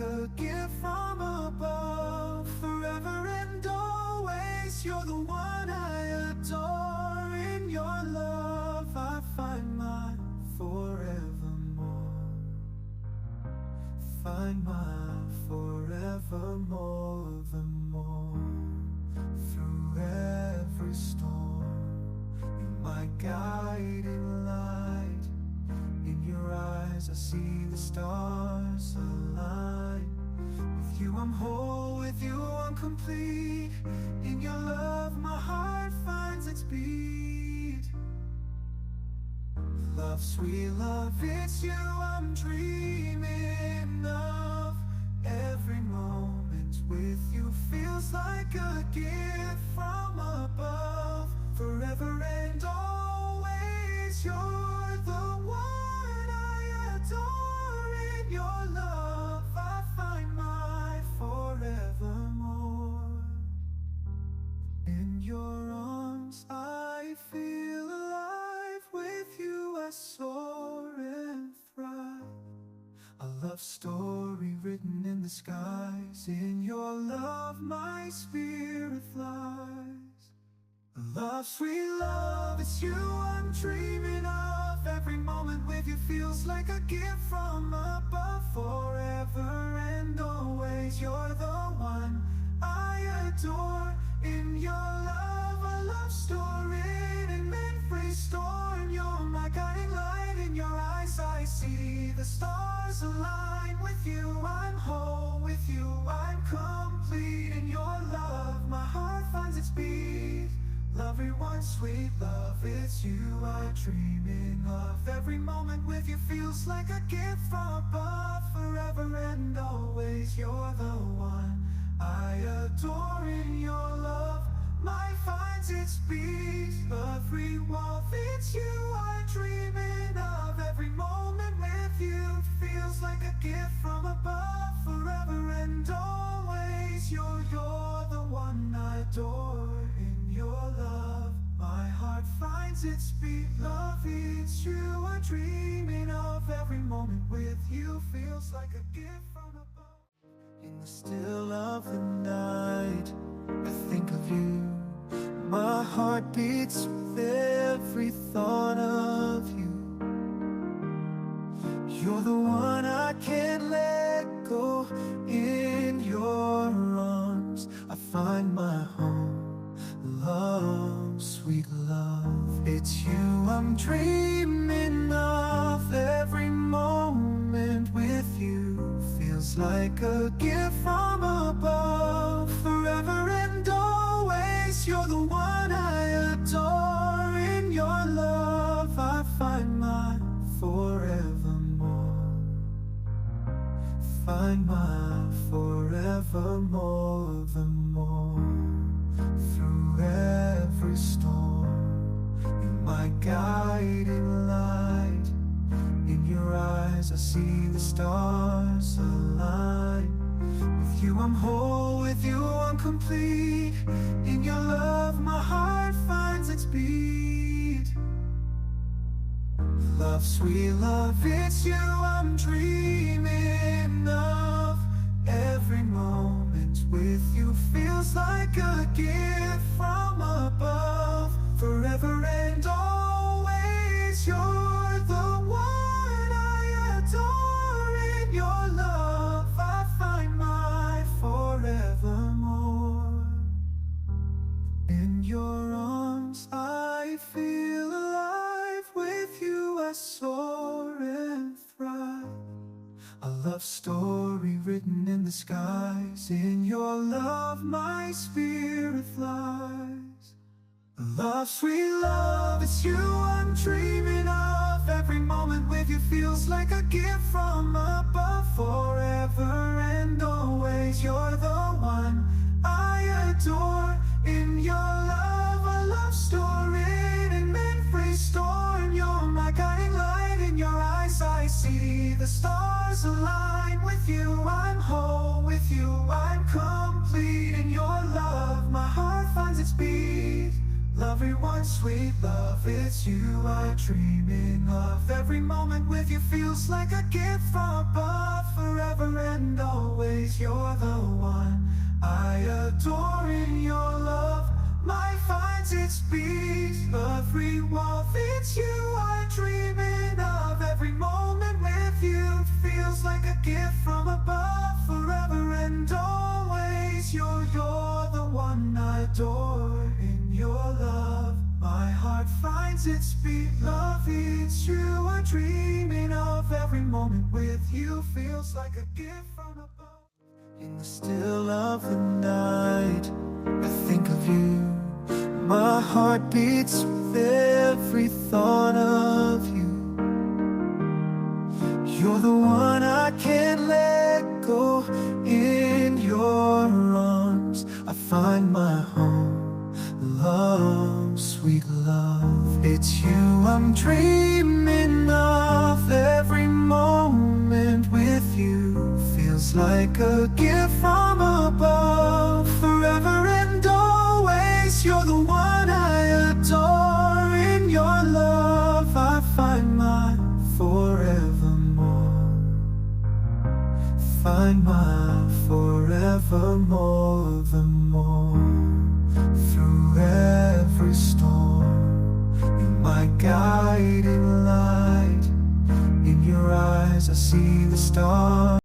a gift from above. Forever and always, you're the one I adore. In your love I find my forevermore. Find my forevermore, the more. Through every storm, you're my guiding light. In your eyes I see the stars align. With you I'm whole, with you I'm complete. In your love my heart finds its beat. Love, sweet love, it's you I'm dreaming of. Every moment with you feels like a gift from above. Forever and always, you're the one I adore. In your love I find my forevermore. In your arms I feel alive. With you I soar and thrive. A love story written in the skies. In your love my spirit flies. Love, sweet love, it's you I'm dreaming of. Every moment with you feels like a gift from above. Forever and always, you're the one I adore. In your love, a love story in memory storm. You're my guiding light. In your eyes I see the stars align. With you I'm whole, with you I'm complete. In your love my heart finds its beat. Everyone, sweet love, it's you I'm dreaming of. Every moment with you feels like a gift from above. Forever and always, you're the one I adore. In your love my finds its beat. Every walk, it's you I'm dreaming of. Every moment with you feels like a gift from above. Forever and always, you're the one I adore. In your love my heart finds its beat. Love, it's you I'm dreaming of. Every moment with you feels like a gift from above. In the still of the night I think of you. My heart beats with every thought of you. You're the one I can't let go. In your arms I find my home. Love, sweet love, it's you I'm dreaming of. Every moment with you feels like a gift from above. Forever and always, you're the one I adore. In your love I find my forevermore. Find my forevermore, the more. Through every storm, you're my guiding light. In your eyes I see the stars align. With you I'm whole, with you I'm complete. In your love my heart finds its beat. Love, sweet love, it's you I'm dreaming of. Every moment with you feels like a gift from above. Forever and always, you're the one I adore. In your love I find my forevermore. In your arms I feel alive. With you I soar and thrive. A love story written in the skies. In your love my spirit flies. Love, sweet love, it's you I'm dreaming of. Every moment with you feels like a gift from above. Forever and always, you're the one I adore. In your love, a love story in memory storm. You're my guiding light. In your eyes I see the stars align. With you I'm whole, with you I'm complete. In your love my heart finds its beat. Everyone, sweet love, it's you I'm dreaming of. Every moment with you feels like a gift from above. Forever and always. always. You're the one I adore. In your love my finds its peace. Every walk it's you I'm dreaming of. Every moment with you feels like a gift from above. Forever and always, you're the one I adore. In your love my heart finds its beat. Love it's you I'm dreaming of. Every moment with you feels like a gift from above. In the still of the night I think of you. My heart beats with every thought of you. You're the one I can't let go. In your arms I find my home. Love, sweet love, it's you I'm dreaming of. Every moment with you feels like a gift from above. Forever and always, you're the one I adore. In your love I find my forevermore. Find my forevermore. The more through every storm, you're my guiding light. In your eyes I see the stars.